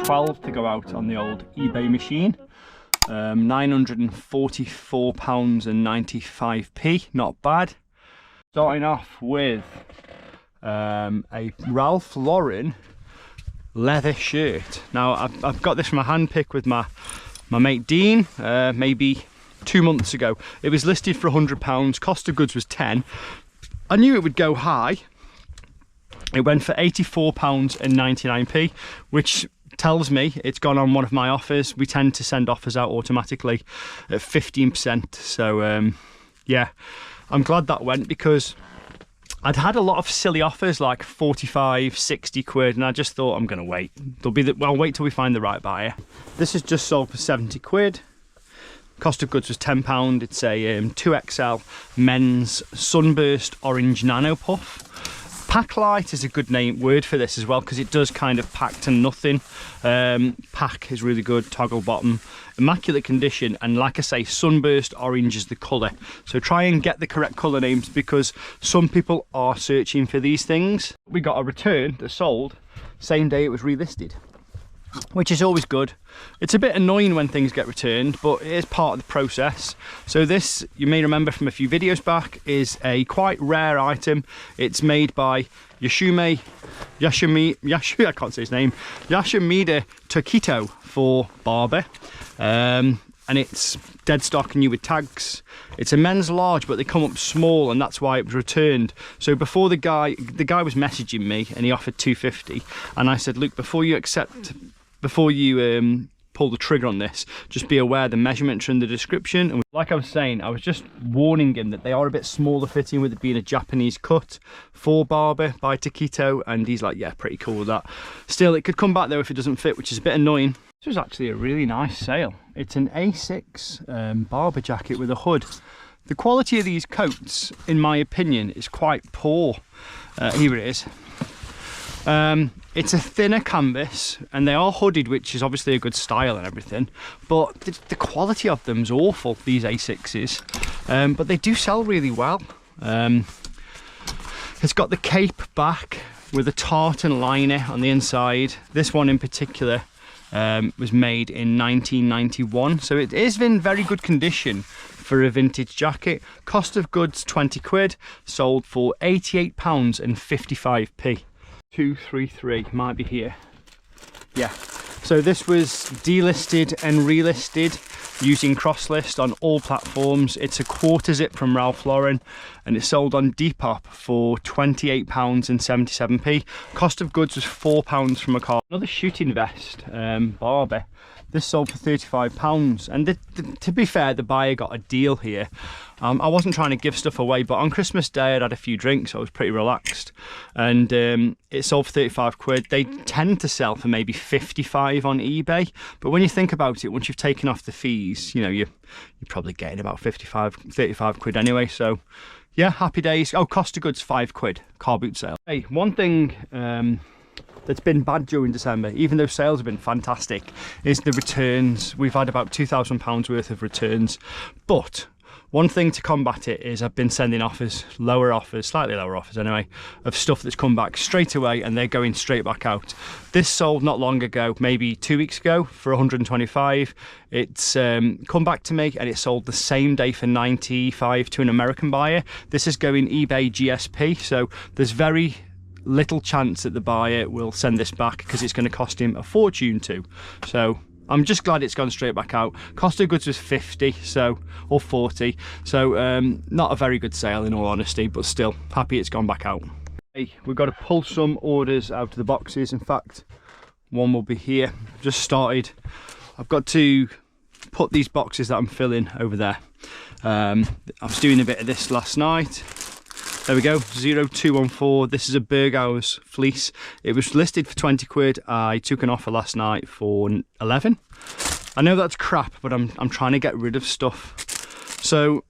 12 to go out on the old eBay machine. £944.95, not bad. Starting off with a Ralph Lauren leather shirt. Now I've got this from a hand pick with my mate Dean, maybe 2 months ago. It was listed for £100, cost of goods was 10. I knew it would go high. It went for £84.99, which tells me it's gone on one of my offers. We tend to send offers out automatically at 15%. So yeah, I'm glad that went, because I'd had a lot of silly offers like 45, 60 quid, and I just thought I'm gonna wait. I'll wait till we find the right buyer. This is just sold for 70 quid. Cost of goods was £10. It's a 2XL men's sunburst orange nano puff. Pack light is a good word for this as well, because it does kind of pack to nothing. Pack is really good, toggle bottom, immaculate condition, and like I say, sunburst orange is the colour. So try and get the correct colour names, because some people are searching for these things. We got a return that sold same day it was relisted, which is always good. It's a bit annoying when things get returned, but it is part of the process. So this, you may remember from a few videos back, is a quite rare item. It's made by Yashimida Tokito for Barber, and it's dead stock and new with tags. It's a men's large, but they come up small, and that's why it was returned. So before the guy was messaging me, and he offered £250, and I said, look, before you pull the trigger on this, just be aware the measurements are in the description. And like I was saying, I was just warning him that they are a bit smaller fitting, with it being a Japanese cut for Barber by Tokito, and he's like, yeah, pretty cool with that. Still, it could come back though if it doesn't fit, which is a bit annoying. This was actually a really nice sale. It's an A6 Barber jacket with a hood. The quality of these coats, in my opinion, is quite poor. Here it is. It's a thinner canvas, and they are hooded, which is obviously a good style and everything, but the quality of them is awful, these A6s, but they do sell really well. It's got the cape back with a tartan liner on the inside. This one in particular was made in 1991, so it is in very good condition for a vintage jacket. Cost of goods 20 quid, sold for £88.55. 233 might be here. Yeah, so this was delisted and relisted using cross-list on all platforms. It's a quarter zip from Ralph Lauren, and it's sold on Depop for £28.77. Cost of goods was £4 from a car. Another shooting vest, Barber. This sold for £35, and to be fair, the buyer got a deal here. I wasn't trying to give stuff away, but on Christmas Day I'd had a few drinks, so I was pretty relaxed, and it sold for 35 quid. They tend to sell for maybe 55 on eBay, but when you think about it, once you've taken off the fees, you know, you're probably getting about 35 quid anyway. So yeah, happy days. Oh, cost of goods 5 quid, car boot sale. Hey, one thing that's been bad during December, even though sales have been fantastic, is the returns. We've had about £2,000 worth of returns, but one thing to combat it is I've been sending offers, slightly lower offers anyway, of stuff that's come back straight away, and they're going straight back out. This sold not long ago, maybe 2 weeks ago, for 125. It's come back to me, and it sold the same day for 95 to an American buyer. This is going eBay GSP, so there's very little chance that the buyer will send this back, because it's going to cost him a fortune to. So I'm just glad it's gone straight back out. Cost of goods was 50, so, or 40, so not a very good sale in all honesty, but still happy it's gone back out. Hey, we've got to pull some orders out of the boxes. In fact, one will be here. Just started. I've got to put these boxes that I'm filling over there. I was doing a bit of this last night. There we go, 0214. This is a Berghaus fleece. It was listed for 20 quid. I took an offer last night for 11. I know that's crap, but I'm trying to get rid of stuff. So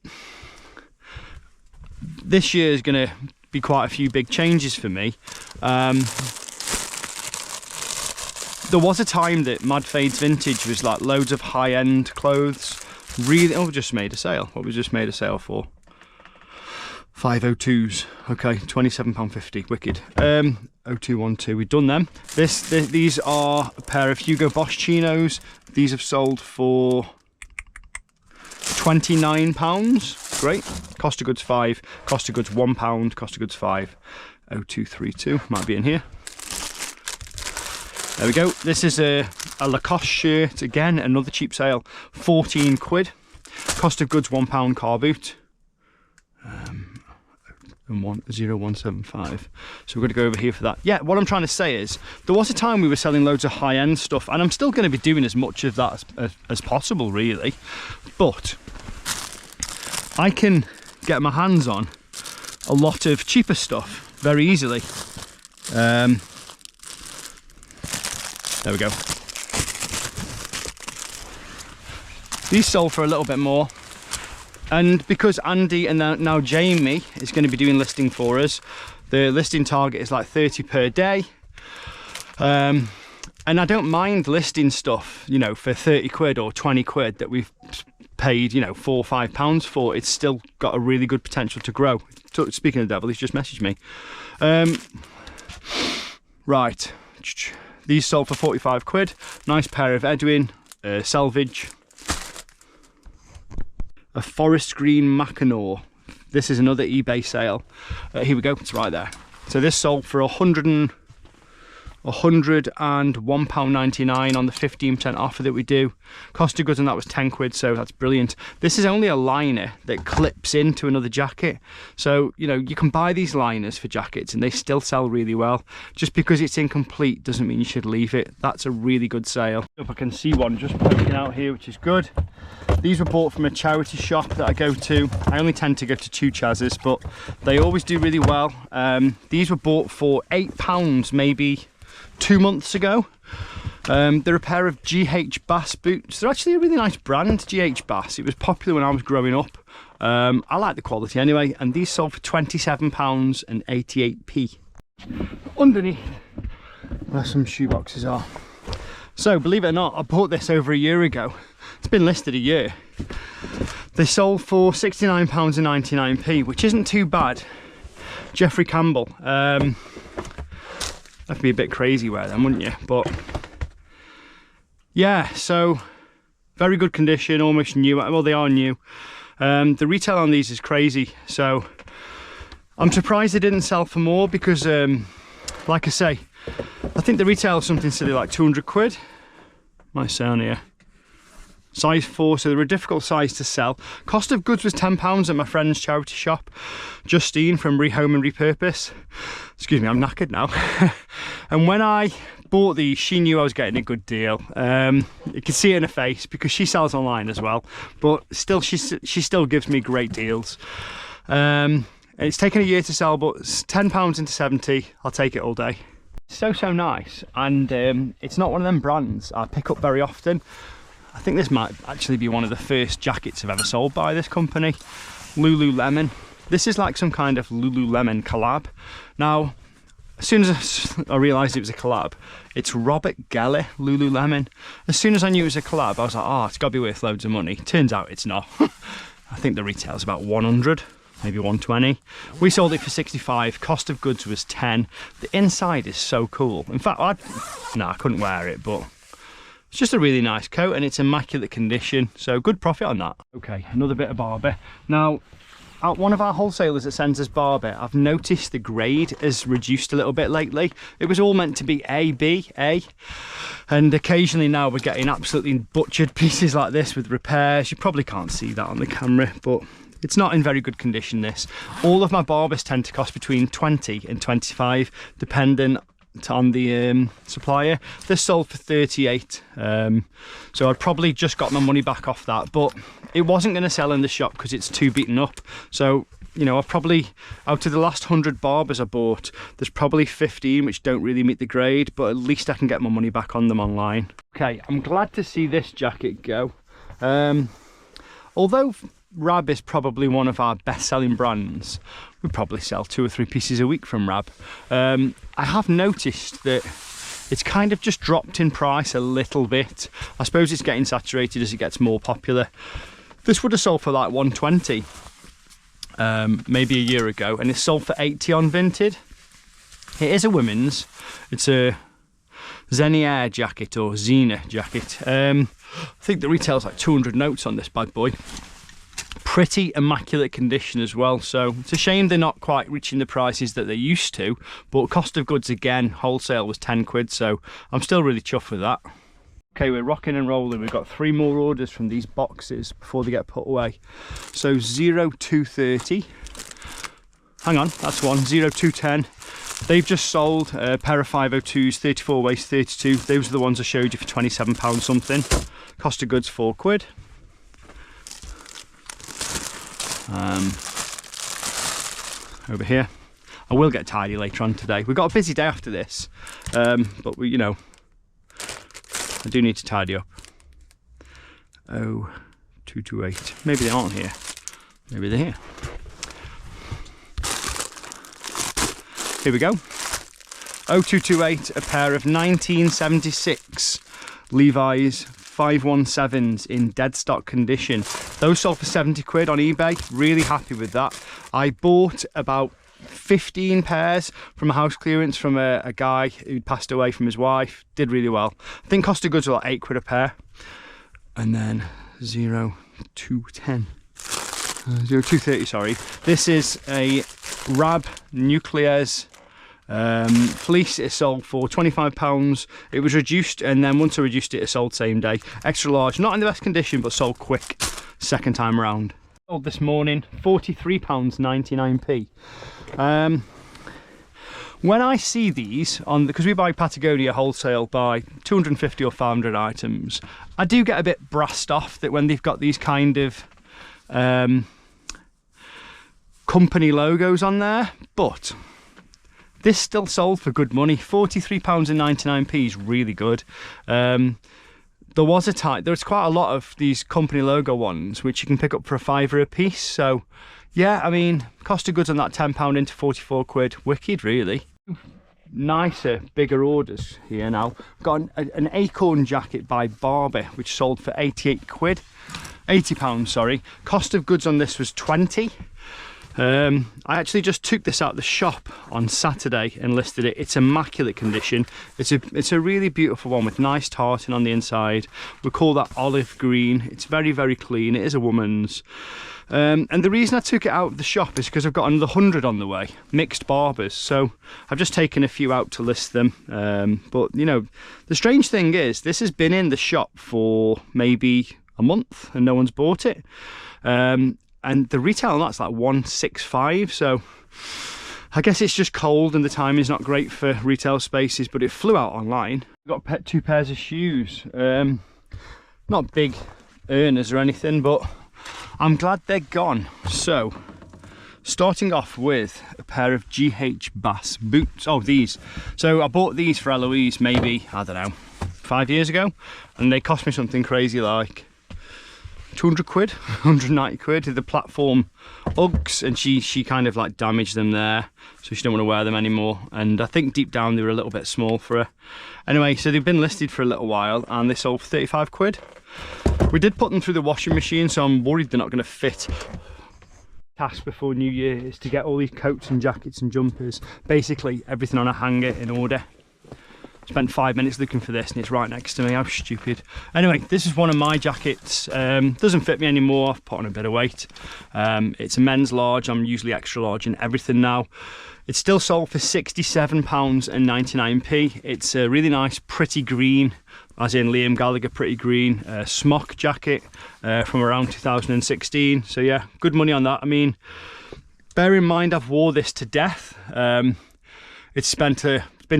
this year is going to be quite a few big changes for me. There was a time that Mad Fades Vintage was like loads of high-end clothes. Really, oh, we just made a sale. What was just made a sale for? 502s. Okay, £27.50. Wicked. 0212. We've done them. These are a pair of Hugo Boss chinos. These have sold for £29. Great. Cost of goods 5. Cost of goods £1. Cost of goods 5. 0232. Might be in here. There we go. This is a Lacoste shirt. Again, another cheap sale. 14 quid. Cost of goods £1. Car boot. And 0175. So we're going to go over here for that. Yeah, what I'm trying to say is there was a time we were selling loads of high-end stuff, and I'm still going to be doing as much of that as possible, really. But I can get my hands on a lot of cheaper stuff very easily. There we go. These sold for a little bit more. And because Andy and now Jamie is going to be doing listing for us, the listing target is like 30 per day. And I don't mind listing stuff, you know, for 30 quid or 20 quid that we've paid, you know, £4 or £5 for. It's still got a really good potential to grow. Speaking of the devil, he's just messaged me. Right. These sold for 45 quid. Nice pair of Edwin selvage. A forest green Mackinaw. This is another eBay sale. Here we go, it's right there. So this sold for £101.99 on the 15% offer that we do. Cost of goods on that was 10 quid, so that's brilliant. This is only a liner that clips into another jacket. So, you know, you can buy these liners for jackets and they still sell really well. Just because it's incomplete doesn't mean you should leave it. That's a really good sale. If I can see one just poking out here, which is good. These were bought from a charity shop that I go to. I only tend to go to 2 Chaz's, but they always do really well. These were bought for £8 maybe 2 months ago. They're a pair of GH Bass boots. They're actually a really nice brand, GH Bass. It was popular when I was growing up. I like the quality anyway, and these sold for £27.88. Underneath where some shoe boxes are. So believe it or not, I bought this over a year ago. It's been listed a year. They sold for £69.99, which isn't too bad. Jeffrey Campbell. That'd be a bit crazy wear them, wouldn't you? But yeah, so very good condition, almost new. Well, they are new. The retail on these is crazy, so I'm surprised they didn't sell for more because, like I say, I think the retail is something silly like 200 quid. Might say on here. Size 4, so they're a difficult size to sell. Cost of goods was £10 at my friend's charity shop, Justine from Rehome and Repurpose. Excuse me, I'm knackered now. And when I bought these, she knew I was getting a good deal. You can see it in her face because she sells online as well, but still, she still gives me great deals. It's taken a year to sell, but it's £10 into 70. I'll take it all day. So nice, and it's not one of them brands I pick up very often. I think this might actually be one of the first jackets I've ever sold by this company, Lululemon. This is like some kind of Lululemon collab. Now, as soon as I realised it was a collab, it's Robert Geller Lululemon. As soon as I knew it was a collab, I was like, oh, it's got to be worth loads of money. Turns out it's not. I think the retail's about 100, maybe 120. We sold it for 65. Cost of goods was 10. The inside is so cool. In fact, I couldn't wear it, but it's just a really nice coat and it's immaculate condition, so good profit on that. Okay, another bit of Barber. Now, at one of our wholesalers that sends us Barber, I've noticed the grade has reduced a little bit lately. It was all meant to be A, B, A, and occasionally now we're getting absolutely butchered pieces like this with repairs. You probably can't see that on the camera, but it's not in very good condition, this. All of my Barbers tend to cost between 20 and 25, depending on the supplier. This sold for 38, so I'd probably just got my money back off that, but it wasn't going to sell in the shop because it's too beaten up. So, you know, I've probably, out of the last 100 Barbers I bought, there's probably 15 which don't really meet the grade, but at least I can get my money back on them online. Okay, I'm glad to see this jacket go. Although Rab is probably one of our best-selling brands, we probably sell 2 or 3 pieces a week from Rab. I have noticed that it's kind of just dropped in price a little bit. I suppose it's getting saturated as it gets more popular. This would have sold for like 120. maybe a year ago, and it's sold for 80 on Vinted. It is a women's. It's a Xenia jacket or Xena jacket. I think the retail's like 200 notes on this bad boy. Pretty immaculate condition as well, so it's a shame they're not quite reaching the prices that they used to, but cost of goods again, wholesale was 10 quid, so I'm still really chuffed with that. Okay, we're rocking and rolling. We've got 3 more orders from these boxes before they get put away. So 0230, hang on, that's one, 0210. They've just sold a pair of 502s, 34 waist 32. Those are the ones I showed you for £27 something. Cost of goods 4 quid. Over here, I will get tidy later on today. We've got a busy day after this, but we, you know, I do need to tidy up. 0228. Maybe they aren't here. Maybe they're here. Here we go. 0228, a pair of 1976 Levi's 517s in dead stock condition. Those sold for 70 quid on eBay. Really happy with that. I bought about 15 pairs from a house clearance from a guy who'd passed away from his wife. Did really well. I think cost of goods were like 8 quid a pair. And then 0210. 0230, sorry. This is a Rab Nuclears fleece. It sold for £25. It was reduced, and then once I reduced it, it sold same day. Extra large, not in the best condition, but sold quick second time around. Sold this morning, £43.99p. When I see these on, because we buy Patagonia wholesale by 250 or 500 items, I do get a bit brassed off that when they've got these kind of company logos on there, but this still sold for good money. £43.99 is really good. There's quite a lot of these company logo ones which you can pick up for £5 a piece. So yeah, I mean, cost of goods on that £10 into 44 quid. Wicked, really. Nicer, bigger orders here now. Got an Acorn jacket by Barber which sold for 88 quid. £80, sorry. Cost of goods on this was 20. I actually just took this out of the shop on Saturday and listed it. It's immaculate condition. It's a really beautiful one with nice tartan on the inside. We call that olive green. It's very, very clean. It is a woman's. And the reason I took it out of the shop is because I've got another 100 on the way, mixed Barbers. So I've just taken a few out to list them. But you know, the strange thing is this has been in the shop for maybe a month and no one's bought it. And the retail on that's like 165, so I guess it's just cold and the timing's not great for retail spaces, but it flew out online. Got 2 pairs of shoes, not big earners or anything, but I'm glad they're gone. So starting off with a pair of GH Bass boots. Oh, these. So I bought these for Eloise maybe, I don't know, 5 years ago, and they cost me something crazy like 200 quid, 190 quid. The platform Uggs, and she kind of like damaged them there, so she don't want to wear them anymore, and I think deep down they were a little bit small for her. Anyway, so they've been listed for a little while and they sold for 35 quid. We did put them through the washing machine, so I'm worried they're not going to fit. Task before New Year is to get all these coats and jackets and jumpers, basically everything on a hanger in order. Spent 5 minutes looking for this and it's right next to me. How stupid. Anyway, this is one of my jackets. Doesn't fit me anymore. I've put on a bit of weight. It's a men's large. I'm usually extra large in everything now. It's still sold for £67.99p. It's a really nice, pretty green, as in Liam Gallagher, pretty green smock jacket from around 2016. So yeah, good money on that. I mean, bear in mind I've wore this to death. It's been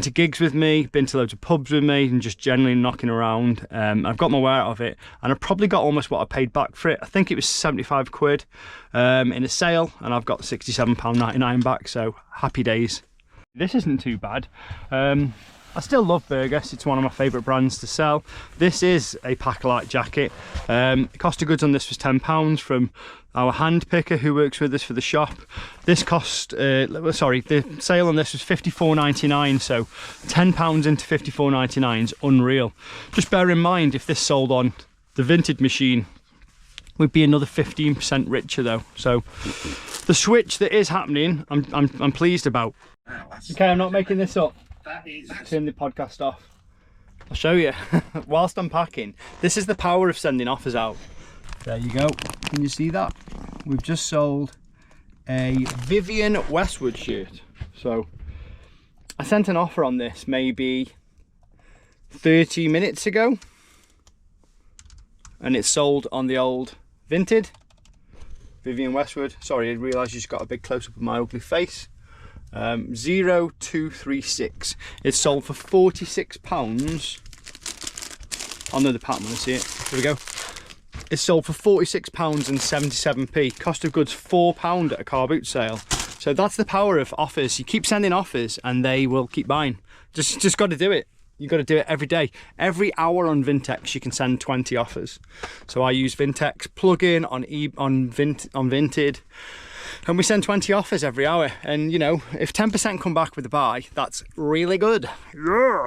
to gigs with me, been to loads of pubs with me, and just generally knocking around. I've got my wear out of it, and I've probably got almost what I paid back for it. I think it was 75 quid in a sale, and I've got £67.99 back, so happy days. This isn't too bad. I still love Burgess. It's one of my favourite brands to sell. This is a Packlight jacket. Cost of goods on this was £10 from our hand picker who works with us for the shop. This cost, the sale on this was £54.99, so £10 into £54.99 is unreal. Just bear in mind, if this sold on the Vinted machine we'd be another 15% richer though. So the switch that is happening, I'm pleased about. Okay, I'm not making this up. Turn the podcast off. I'll show you. Whilst I'm packing, this is the power of sending offers out. There you go. Can you see that? We've just sold a Vivian Westwood shirt. So I sent an offer on this maybe 30 minutes ago, and it's sold on the old Vinted Vivian Westwood. Sorry, I realised you just got a big close-up of my ugly face. 0236. It's sold for £46. Oh no, the pattern, I see it. Here we go. It's sold for £46.77. Cost of goods £4 at a car boot sale. So that's the power of offers. You keep sending offers and they will keep buying. Just got to do it. You've got to do it every day. Every hour on Vintex you can send 20 offers. So I use Vintex plugin on Vinted, and we send 20 offers every hour. And you know, if 10% come back with a buy, that's really good. Yeah.